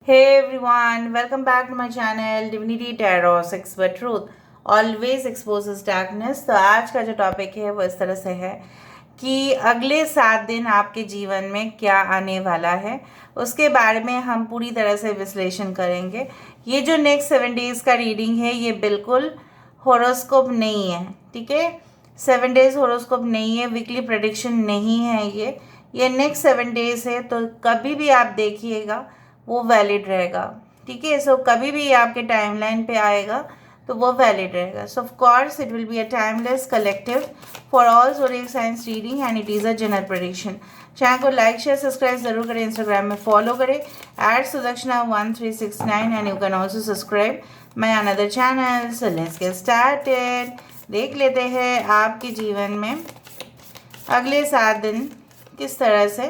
Hey everyone, welcome back to my channel Divinity Tarot Expert Truth Always Exposes Darkness। तो आज का जो topic है वो इस तरह से है कि अगले 7 दिन आपके जीवन में क्या आने वाला है, उसके बारे में हम पूरी तरह से विश्लेषण करेंगे। ये जो नेक्स्ट 7 डेज़ का रीडिंग है ये बिल्कुल हॉरोस्कोप नहीं है, ठीक है। 7 डेज़ हॉरोस्कोप नहीं है, वीकली प्रेडिक्शन नहीं है ये नेक्स्ट 7 डेज़ है। तो कभी भी आप देखिएगा वो वैलिड रहेगा, ठीक है। सो कभी भी आपके टाइमलाइन पे आएगा तो वो वैलिड रहेगा। सो of course it will be a timeless collective for all zodiac science reading and it is a general prediction. Channel को लाइक शेयर सब्सक्राइब जरूर करें, इंस्टाग्राम में फॉलो करें @Sudakshana1369 and you can also subscribe my another channel. So let's get started. देख लेते हैं आपके जीवन में अगले 7 दिन किस तरह से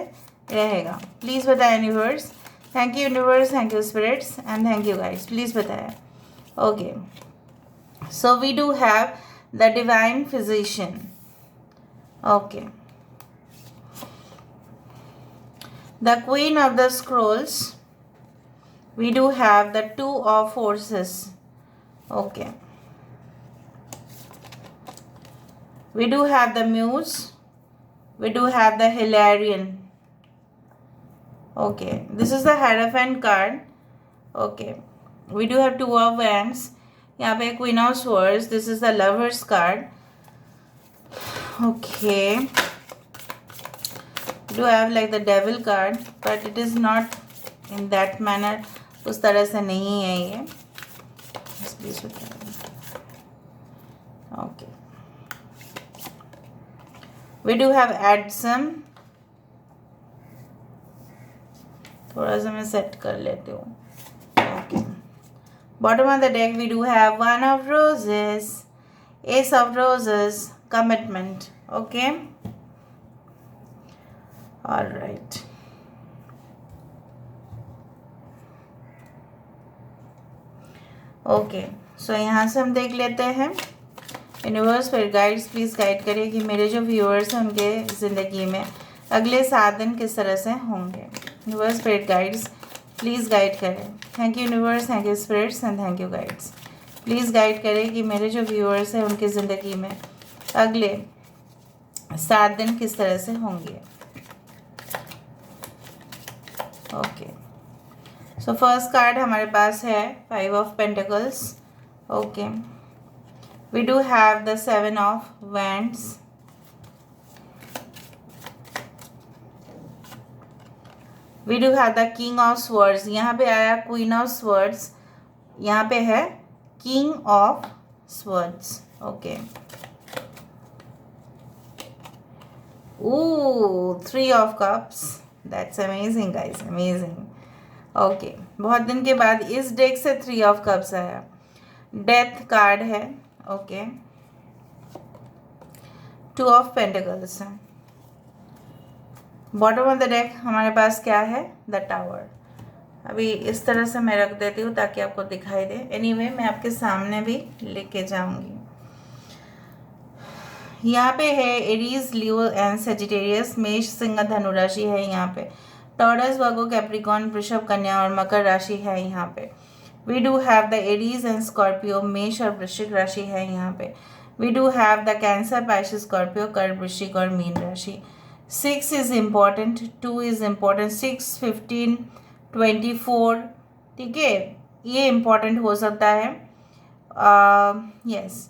रहेगा। प्लीज़ बताएं universe. Thank you universe, thank you spirits and thank you guys. Please बताएं। Okay, so we do have the divine physician. Okay, the queen of the scrolls. We do have the 2 of forces. Okay. We do have the muse. We do have the Hilarion. Okay. This is the Hierophant card. Okay. We do have 2 of Wands. यहाँ पे Queen of Swords. This is the Lover's card. Okay. We do have like the Devil card, but it is not in that manner. उस तरह से नहीं है ये। Okay, we do have एडसम। थोड़ा सा मैं सेट कर लेती हूँ। Okay, bottom of the deck we do have 1 of roses, ace of roses, commitment. Okay, alright. Okay, so यहाँ से हम देख लेते हैं यूनिवर्स फिर गाइड्स प्लीज़ गाइड करिए कि मेरे जो व्यूअर्स हैं उनके ज़िंदगी में अगले 7 दिन किस तरह से होंगे। यूनिवर्स फिर गाइड्स प्लीज़ गाइड करें। Thank you universe, thank you spirits and thank you guides. Please guide करें कि मेरे जो व्यूअर्स हैं उनकी ज़िंदगी में अगले 7 दिन किस तरह से होंगे। ओके, सो फर्स्ट कार्ड हमारे पास है 5 of pentacles. Okay, we do have the 7 of wands. We do have the king of swords. यहाँ पे आया क्वीन ऑफ स्वर्ड्स, यहाँ पे है king of swords. Okay, ooh 3 of cups. That's amazing guys, amazing. Okay, बहुत दिन के बाद इस डेक से 3 ऑफ कप्स आया। डेथ कार्ड है। ओके, 2 ऑफ पेंटिकल्स है। बॉटम ऑफ द डेक हमारे पास क्या है, द टावर। अभी इस तरह से मैं रख देती हूँ ताकि आपको दिखाई दे। एनीवे मैं आपके सामने भी लेके जाऊंगी। यहाँ पे है एरीज, लियो एंड सेजिटेरियस। मेष, सिंह, धनु राशि है यहाँ पे। टॉरस, वर्गो, कैप्रिकॉर्न, वृषभ, कन्या और मकर राशि है यहाँ पे। We do have the Aries and Scorpio. मेष और वृश्चिक राशि है यहाँ पे। We do have the Cancer, Pisces, Scorpio, कर्क, वृश्चिक और मीन राशि। 6 इज इम्पॉर्टेंट, 2 इज इम्पॉर्टेंट, 6, 15, 24, ठीक है, ये इम्पॉर्टेंट हो सकता है। यस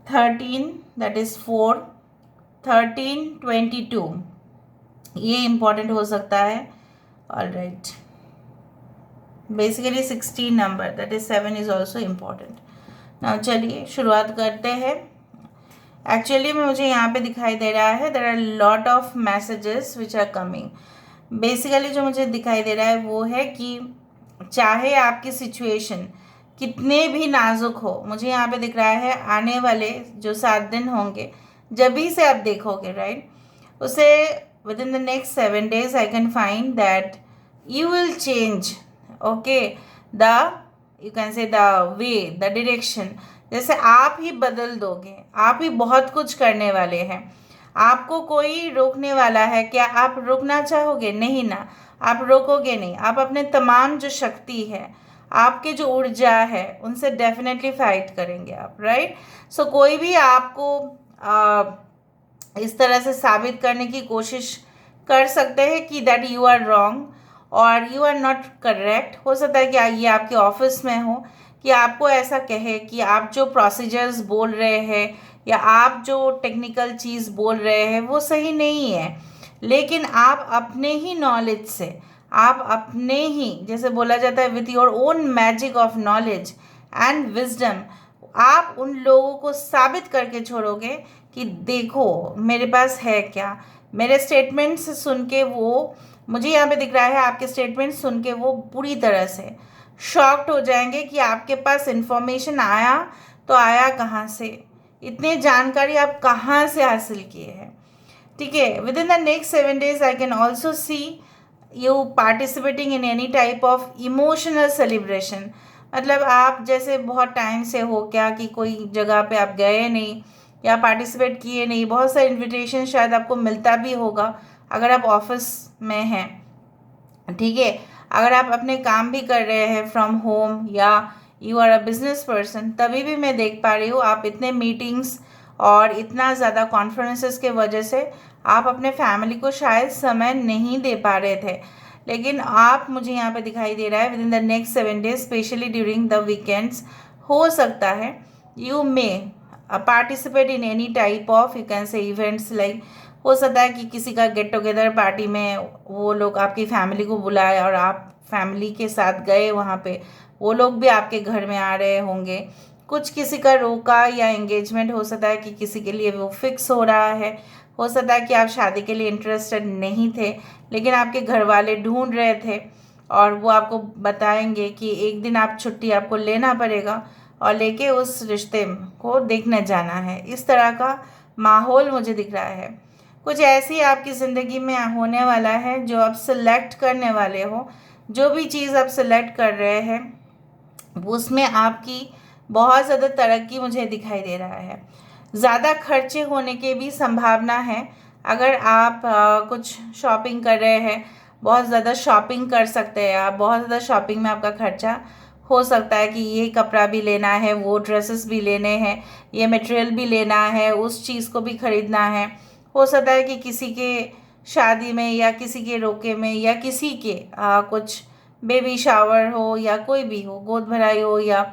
13 दैट इज 4, 13, 22 ये इम्पॉर्टेंट हो सकता है। Alright, basically 16 number that is 7 is also important. Now चलिए शुरुआत करते हैं। एक्चुअली में मुझे यहाँ पे दिखाई दे रहा है there are lot of messages which are coming. Basically जो मुझे दिखाई दे रहा है वो है कि चाहे आपकी सिचुएशन कितने भी नाजुक हो, मुझे यहाँ पे दिख रहा है आने वाले जो 7 दिन होंगे जब भी से आप देखोगे, राइट, उसे within the next 7 days I can find that you will change, okay, you can say the way, the direction। जैसे आप ही बदल दोगे, आप ही बहुत कुछ करने वाले हैं। आपको कोई रोकने वाला है क्या? आप रुकना चाहोगे? नहीं ना, आप रोकोगे नहीं, आप अपने तमाम जो शक्ति है, आपके जो ऊर्जा है, उनसे डेफिनेटली फाइट करेंगे आप, राइट। सो कोई भी आपको इस तरह से साबित करने की कोशिश कर सकते हैं कि दैट यू आर रॉन्ग और यू आर नॉट करेक्ट। हो सकता है कि ये आपके ऑफिस में हो कि आपको ऐसा कहे कि आप जो प्रोसीजर्स बोल रहे हैं या आप जो टेक्निकल चीज़ बोल रहे हैं वो सही नहीं है, लेकिन आप अपने ही नॉलेज से, आप अपने ही, जैसे बोला जाता है, with your own magic of knowledge and wisdom, आप उन लोगों को साबित करके छोड़ोगे कि देखो मेरे पास है क्या। मेरे स्टेटमेंट्स सुन के वो, मुझे यहाँ पे दिख रहा है आपके स्टेटमेंट सुन के वो पूरी तरह से शॉक्ड हो जाएंगे कि आपके पास इंफॉर्मेशन आया तो आया कहाँ से, इतने जानकारी आप कहाँ से हासिल किए हैं। ठीक है, within the next 7 days I can also see you participating in any type of emotional celebration. मतलब आप जैसे बहुत टाइम से हो क्या कि कोई जगह पे आप गए नहीं या पार्टिसिपेट किए नहीं, बहुत सारे इन्विटेशन शायद आपको मिलता भी होगा अगर आप ऑफिस में हैं, ठीक है। अगर आप अपने काम भी कर रहे हैं फ्रॉम होम या you are a business person, तभी भी मैं देख पा रही हूँ आप इतने मीटिंग्स और इतना ज़्यादा कॉन्फ्रेंसेस के वजह से आप अपने फैमिली को शायद समय नहीं दे पा रहे थे, लेकिन आप, मुझे यहाँ पे दिखाई दे रहा है within the next 7 days, specially during the weekends, हो सकता है you may participate in any type of, you can से इवेंट्स लाइक, हो सकता है कि किसी का गेट टुगेदर पार्टी में वो लोग आपकी फैमिली को बुलाए और आप फैमिली के साथ गए वहाँ पे, वो लोग भी आपके घर में आ रहे होंगे। कुछ किसी का रोका या एंगेजमेंट, हो सकता है कि किसी के लिए वो फिक्स हो रहा है, हो सकता है कि आप शादी के लिए इंटरेस्टेड नहीं थे लेकिन आपके घर वाले ढूंढ रहे थे और वो आपको बताएंगे कि एक दिन आप छुट्टी आपको लेना पड़ेगा और लेके उस रिश्ते को देखने जाना है। इस तरह का माहौल मुझे दिख रहा है। कुछ ऐसी आपकी ज़िंदगी में होने वाला है जो आप सिलेक्ट करने वाले हो। जो भी चीज़ आप सिलेक्ट कर रहे हैं उसमें आपकी बहुत ज़्यादा तरक्की मुझे दिखाई दे रहा है। ज़्यादा खर्चे होने की भी संभावना है। अगर आप कुछ शॉपिंग कर रहे हैं, बहुत ज़्यादा शॉपिंग कर सकते हैं आप, बहुत ज़्यादा शॉपिंग में आपका खर्चा हो सकता है कि ये कपड़ा भी लेना है, वो ड्रेसेस भी लेने हैं, ये मटेरियल भी लेना है, उस चीज़ को भी ख़रीदना है। हो सकता है कि किसी के शादी में या किसी के रोके में या किसी के कुछ बेबी शावर हो या कोई भी हो, गोद भराई हो, या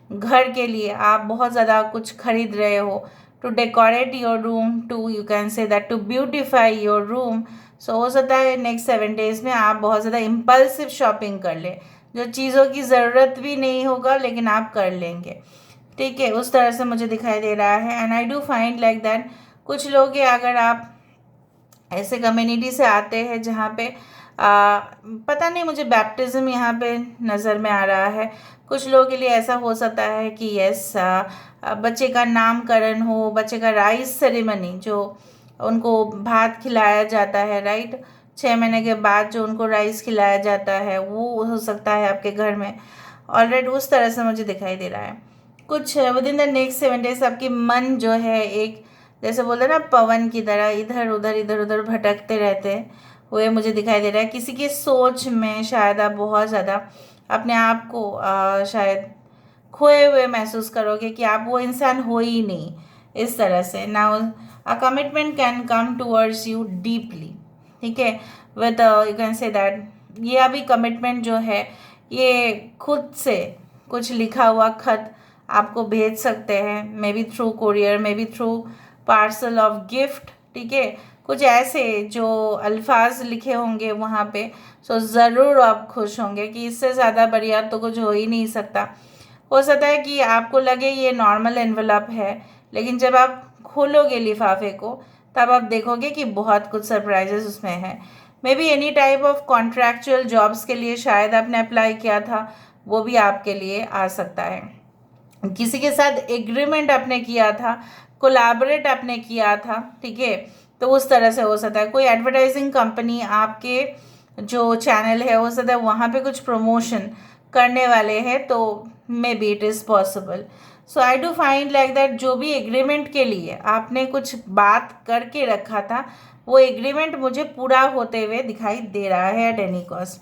घर के लिए आप बहुत ज़्यादा कुछ खरीद रहे हो to decorate your room, to you can say that to beautify your room. So हो सकता है नेक्स्ट 7 days में आप बहुत ज़्यादा इम्पल्सिव शॉपिंग कर लें, जो चीज़ों की ज़रूरत भी नहीं होगा लेकिन आप कर लेंगे, ठीक है। उस तरह से मुझे दिखाई दे रहा है and I do find like that कुछ लोग हैं, अगर आप ऐसे कम्युनिटी से आते हैं जहाँ पे पता नहीं, मुझे बैप्टिज़म यहाँ पे नज़र में आ रहा है। कुछ लोगों के लिए ऐसा हो सकता है कि यस, बच्चे का नामकरण हो, बच्चे का राइस सेरेमनी, जो उनको भात खिलाया जाता है, राइट, 6 महीने के बाद जो उनको राइस खिलाया जाता है, वो हो सकता है आपके घर में। ऑलरेडी उस तरह से मुझे दिखाई दे रहा है। कुछ with in the next 7 days आपकी मन जो है एक, जैसे बोलते हैं ना, पवन की तरह इधर उधर भटकते रहते हुए मुझे दिखाई दे रहा है। किसी की सोच में शायद आप बहुत ज़्यादा अपने आप को शायद खोए हुए महसूस करोगे कि आप वो इंसान हो ही नहीं, इस तरह से। Now a commitment can come towards you deeply, ठीक है, with you can say that ये अभी कमिटमेंट जो है ये खुद से कुछ लिखा हुआ खत आपको भेज सकते हैं, may be through courier, may be through parcel of gift, ठीक है। कुछ ऐसे जो अल्फाज लिखे होंगे वहाँ पे, सो ज़रूर आप खुश होंगे कि इससे ज़्यादा बढ़िया तो कुछ हो ही नहीं सकता। हो सकता है कि आपको लगे ये नॉर्मल एनवलप है, लेकिन जब आप खोलोगे लिफाफे को तब आप देखोगे कि बहुत कुछ सरप्राइजेस उसमें है। May be any type of contractual jobs के लिए शायद आपने अप्लाई किया था, वो भी आपके लिए आ सकता है। किसी के साथ एग्रीमेंट आपने किया था, कोलैबोरेट आपने किया था, ठीक है, तो उस तरह से हो सकता है। कोई एडवर्टाइजिंग कंपनी आपके जो चैनल है, हो सकता है वहाँ पे कुछ प्रमोशन करने वाले हैं, तो may be it is possible. So I do find like that जो भी एग्रीमेंट के लिए आपने कुछ बात करके रखा था, वो एग्रीमेंट मुझे पूरा होते हुए दिखाई दे रहा है at any cost.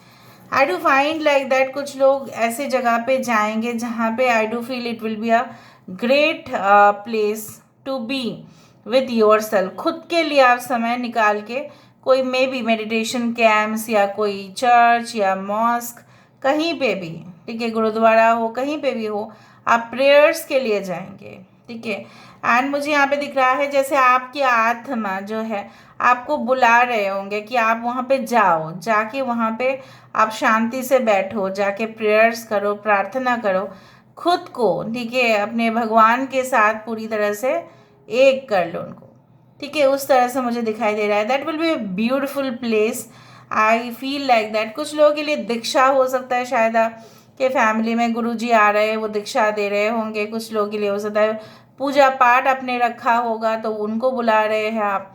I do find like that कुछ लोग ऐसे जगह पे जाएंगे जहाँ पे I do feel it will be a great place to be with yourself. खुद के लिए आप समय निकाल के कोई मे बी मेडिटेशन कैंप्स या कोई चर्च या मॉस्क, कहीं पे भी, ठीक है, गुरुद्वारा हो, कहीं पे भी हो, आप प्रेयर्स के लिए जाएंगे, ठीक है। एंड मुझे यहाँ पे दिख रहा है जैसे आपकी आत्मा जो है आपको बुला रहे होंगे कि आप वहाँ पे जाओ, जाके वहाँ पे आप शांति से बैठो, जाके प्रेयर्स करो, प्रार्थना करो, खुद को, ठीक है, अपने भगवान के साथ पूरी तरह से एक कर लो उनको, ठीक है। उस तरह से मुझे दिखाई दे रहा है। That will be a beautiful place, I feel like that. कुछ लोगों के लिए दीक्षा हो सकता है, शायद आपके फैमिली में गुरुजी आ रहे हैं, वो दीक्षा दे रहे होंगे। कुछ लोगों के लिए हो सकता है पूजा पाठ आपने रखा होगा तो उनको बुला रहे हैं आप।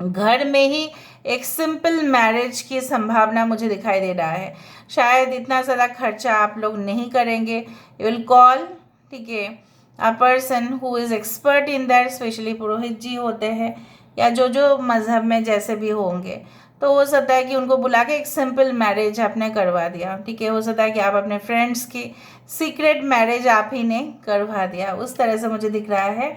घर में ही एक सिंपल मैरिज की संभावना मुझे दिखाई दे रहा है। शायद इतना ज़्यादा खर्चा आप लोग नहीं करेंगे। यू विल कॉल, ठीक है, a person who is expert in that, specially पुरोहित जी होते हैं या जो जो मज़हब में जैसे भी होंगे, तो हो सकता है कि उनको बुला के एक सिंपल मैरिज आपने करवा दिया, ठीक है। हो सकता है कि आप अपने फ्रेंड्स की सीक्रेट मैरिज आप ही ने करवा दिया, उस तरह से मुझे दिख रहा है।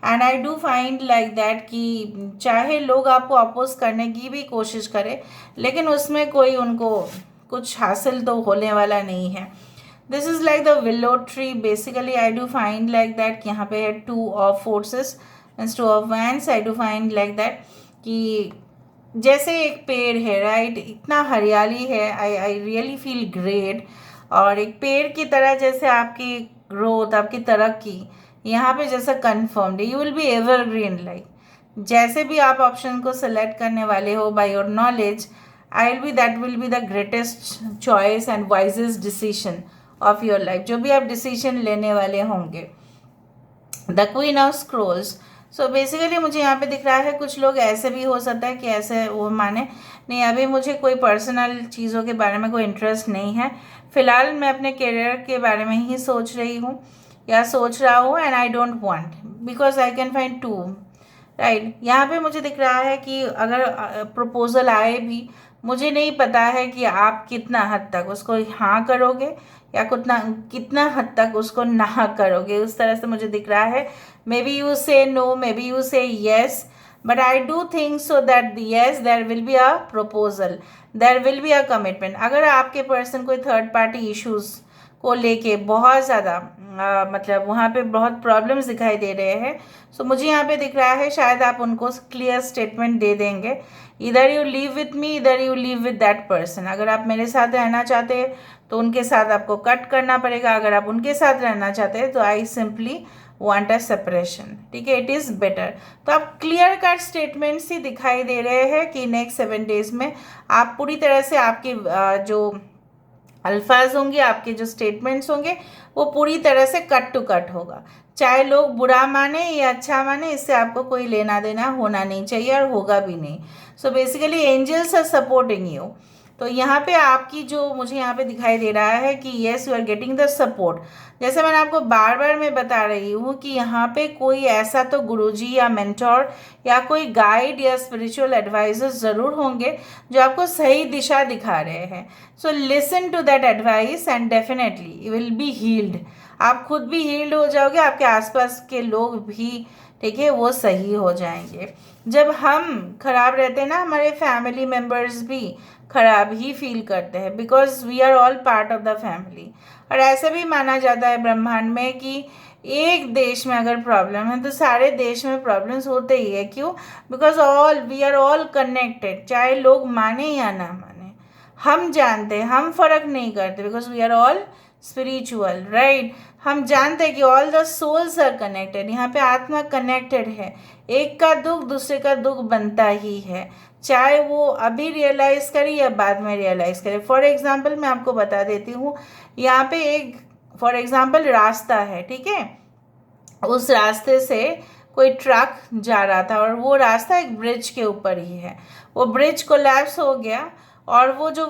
And I do find like that कि चाहे लोग आपको अपोज करने की भी कोशिश करें, लेकिन उसमें कोई उनको कुछ हासिल तो होने वाला नहीं है। This is like the willow tree basically. I do find like that यहाँ पे है 2 of forces means 2 of wands. I do find like that कि जैसे एक पेड़ है, राइट, इतना हरियाली है, आई रियली फील ग्रेट। और एक पेड़ की तरह जैसे आपकी ग्रोथ, आपकी तरक्की यहाँ पे जैसा कन्फर्म्ड है, you will B evergreen like. जैसे भी आप ऑप्शन को सेलेक्ट करने वाले हो by your knowledge, I will be that will be the greatest choice and wisest decision of your life. जो भी आप डिसीजन लेने वाले होंगे। The queen of scrolls. So basically मुझे यहाँ पे दिख रहा है कुछ लोग ऐसे भी हो सकता है कि ऐसे वो माने नहीं, अभी मुझे कोई पर्सनल चीज़ों के बारे में कोई इंटरेस्ट नहीं है, फ़िलहाल मैं अपने करियर के बारे में ही सोच रही हूँ या सोच रहा हूँ। And I don't want because I can find 2, right. यहाँ पे मुझे दिख रहा है कि अगर प्रपोजल आए भी, मुझे नहीं पता है कि आप कितना हद तक उसको हाँ करोगे या कितना हद तक उसको ना करोगे। उस तरह से मुझे दिख रहा है। Maybe you say no, maybe you say yes, but I do think so that yes there will be a proposal, there will be a commitment. अगर आपके पर्सन कोई थर्ड पार्टी इश्यूज़ को लेके बहुत ज़्यादा मतलब वहाँ पे बहुत प्रॉब्लम्स दिखाई दे रहे हैं, सो मुझे यहाँ पे दिख रहा है शायद आप उनको क्लियर स्टेटमेंट दे देंगे, इधर यू लीव विथ मी, इधर you leave with that person. अगर आप मेरे साथ रहना चाहते हैं तो उनके साथ आपको कट करना पड़ेगा, अगर आप उनके साथ रहना चाहते हैं तो I simply want a separation, ठीक है, इट इज़ बेटर। तो आप क्लियर कट स्टेटमेंट्स ही दिखाई दे रहे हैं कि नेक्स्ट 7 डेज में आप पूरी तरह से आपकी जो अल्फाज होंगे, आपके जो स्टेटमेंट्स होंगे, वो पूरी तरह से कट टू कट होगा। चाहे लोग बुरा माने या अच्छा माने, इससे आपको कोई लेना देना होना नहीं चाहिए और होगा भी नहीं। So basically angels are supporting you. तो यहाँ पे आपकी जो मुझे यहाँ पे दिखाई दे रहा है कि yes you are getting the support. जैसे मैंने आपको बार बार मैं बता रही हूँ कि यहाँ पे कोई ऐसा तो गुरुजी या मेंटोर या कोई गाइड या स्पिरिचुअल एडवाइजर्स ज़रूर होंगे जो आपको सही दिशा दिखा रहे हैं। So listen to that advice and definitely you will be healed. आप खुद भी हील्ड हो जाओगे, आपके आसपास के लोग भी, ठीक है, वो सही हो जाएंगे। जब हम खराब रहते हैं ना, हमारे फैमिली मेम्बर्स भी खराब ही फील करते हैं, because we are all part of the family. और ऐसा भी माना जाता है ब्रह्मांड में कि एक देश में अगर प्रॉब्लम है तो सारे देश में प्रॉब्लम्स होते ही है। क्यों? Because we are all connected, चाहे लोग माने या ना माने, हम जानते हैं, हम फर्क नहीं करते, because we are all spiritual, right. हम जानते हैं कि all the souls are connected. यहाँ पे आत्मा कनेक्टेड है, एक का दुख दूसरे का दुख बनता ही है, चाहे वो अभी रियलाइज़ करे या बाद में रियलाइज़ करे। फॉर एग्जाम्पल मैं आपको बता देती हूँ, यहाँ पे एक फॉर एग्जाम्पल रास्ता है, ठीक है, उस रास्ते से कोई ट्रक जा रहा था और वो रास्ता एक ब्रिज के ऊपर ही है। वो ब्रिज कोलैप्स हो गया, और वो जो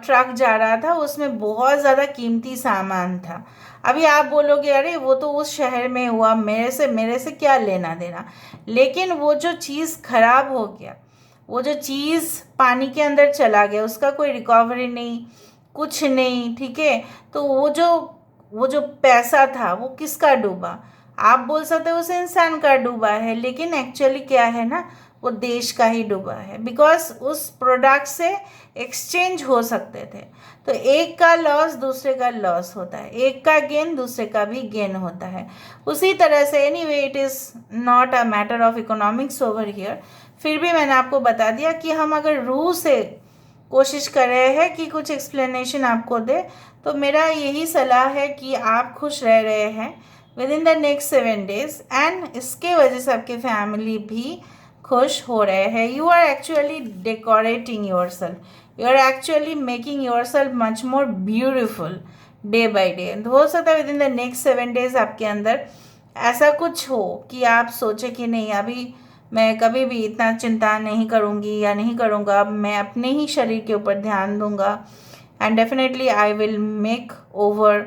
ट्रक जा रहा था उसमें बहुत ज़्यादा कीमती सामान था। अभी आप बोलोगे अरे वो तो उस शहर में हुआ, मेरे से क्या लेना देना। लेकिन वो जो चीज़ खराब हो गया, वो जो चीज़ पानी के अंदर चला गया, उसका कोई रिकवरी नहीं, कुछ नहीं, ठीक है। तो वो जो पैसा था वो किसका डूबा? आप बोल सकते हो उस इंसान का डूबा है, लेकिन एक्चुअली क्या है ना, वो देश का ही डूबा है। बिकॉज उस प्रोडक्ट से एक्सचेंज हो सकते थे। तो एक का लॉस दूसरे का लॉस होता है, एक का गेन दूसरे का भी गेन होता है। उसी तरह से anyway it is not a matter of economics over here. फिर भी मैंने आपको बता दिया कि हम अगर रूह से कोशिश कर रहे हैं कि कुछ एक्सप्लेनेशन आपको दे, तो मेरा यही सलाह है कि आप खुश रह रहे हैं with in the next 7 days, and इसके वजह से आपके फैमिली भी खुश हो रहे हैं। You are actually decorating yourself, you are actually making yourself much more beautiful day by day. हो सकता है within the next 7 days आपके अंदर ऐसा कुछ हो कि आप सोचे कि नहीं, अभी मैं कभी भी इतना चिंता नहीं करूँगी या नहीं करूँगा, मैं अपने ही शरीर के ऊपर ध्यान दूँगा, and definitely I will make over.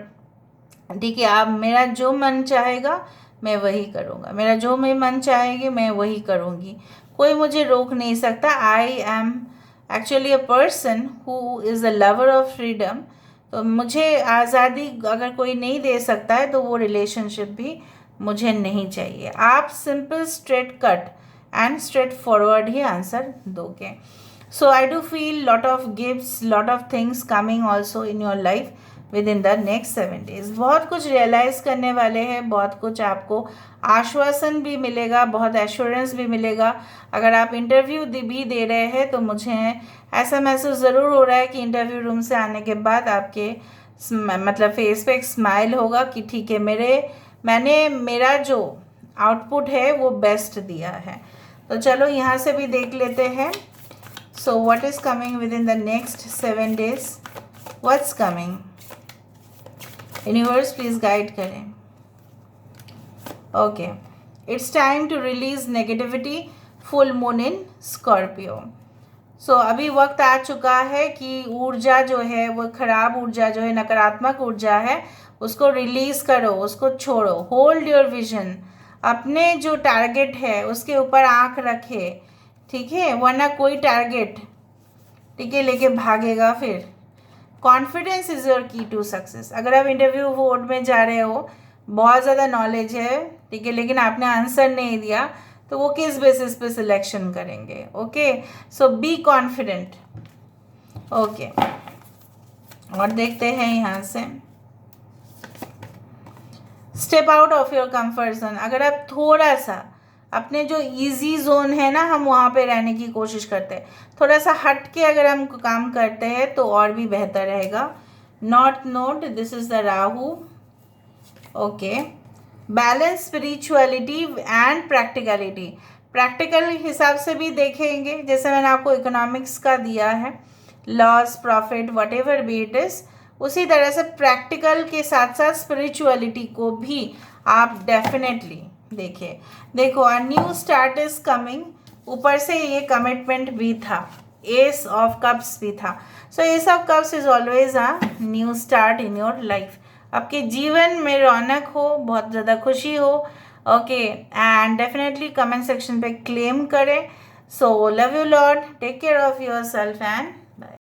ठीक है, आप मेरा जो मन चाहेगा मैं वही करूँगा, मेरा जो मेरी मन चाहेगी मैं वही करूँगी, कोई मुझे रोक नहीं सकता। I am actually a person who is a lover of freedom. तो मुझे आज़ादी अगर कोई नहीं दे सकता है तो वो रिलेशनशिप भी मुझे नहीं चाहिए। आप simple straight cut and straightforward ही आंसर दोगे। So I do feel lot of gifts, lot of things coming also in your life within the next 7 days। बहुत कुछ रियलाइज़ करने वाले हैं, बहुत कुछ आपको आश्वासन भी मिलेगा, बहुत एश्योरेंस भी मिलेगा। अगर आप इंटरव्यू भी दे रहे हैं तो मुझे ऐसा महसूस ज़रूर हो रहा है कि इंटरव्यू रूम से आने के बाद आपके मतलब फेस पे एक स्माइल होगा कि ठीक है, मैंने मेरा जो आउटपुट है वो बेस्ट दिया है। तो चलो यहाँ से भी देख लेते हैं। So what is coming within the next 7 days, what's coming, universe please guide करें। Okay, it's time to release negativity, full moon in Scorpio. So अभी वक्त आ चुका है कि ऊर्जा जो है, वो खराब ऊर्जा जो है, नकारात्मक ऊर्जा है, उसको रिलीज़ करो, उसको छोड़ो। होल्ड योर विजन, अपने जो टारगेट है उसके ऊपर आंख रखे, ठीक है, वरना कोई टारगेट ठीक है लेके भागेगा फिर। कॉन्फिडेंस इज़ योर की टू सक्सेस। अगर आप इंटरव्यू बोर्ड में जा रहे हो, बहुत ज़्यादा नॉलेज है, ठीक है, लेकिन आपने आंसर नहीं दिया, तो वो किस बेसिस पे सिलेक्शन करेंगे? Okay, so be confident. Okay, और देखते हैं यहाँ से, step out of your comfort zone. अगर आप थोड़ा सा अपने जो इजी जोन है ना, हम वहाँ पे रहने की कोशिश करते हैं, थोड़ा सा हट के अगर हम काम करते हैं तो और भी बेहतर रहेगा। Not note, this is the Rahu. Okay, balance spirituality and practicality. Practical हिसाब से भी देखेंगे, जैसे मैंने आपको इकोनॉमिक्स का दिया है, loss, profit, what ever be it is, उसी तरह से प्रैक्टिकल के साथ साथ स्पिरिचुअलिटी को भी आप डेफिनेटली देखिए। देखो, अ न्यू स्टार्ट इज कमिंग, ऊपर से ये कमिटमेंट भी था, एस ऑफ कप्स भी था। So ace of cups is always a new start in your life. आपके जीवन में रौनक हो, बहुत ज़्यादा खुशी हो। Okay, and definitely comment section पे क्लेम करें। So love you lot, take care of yourself and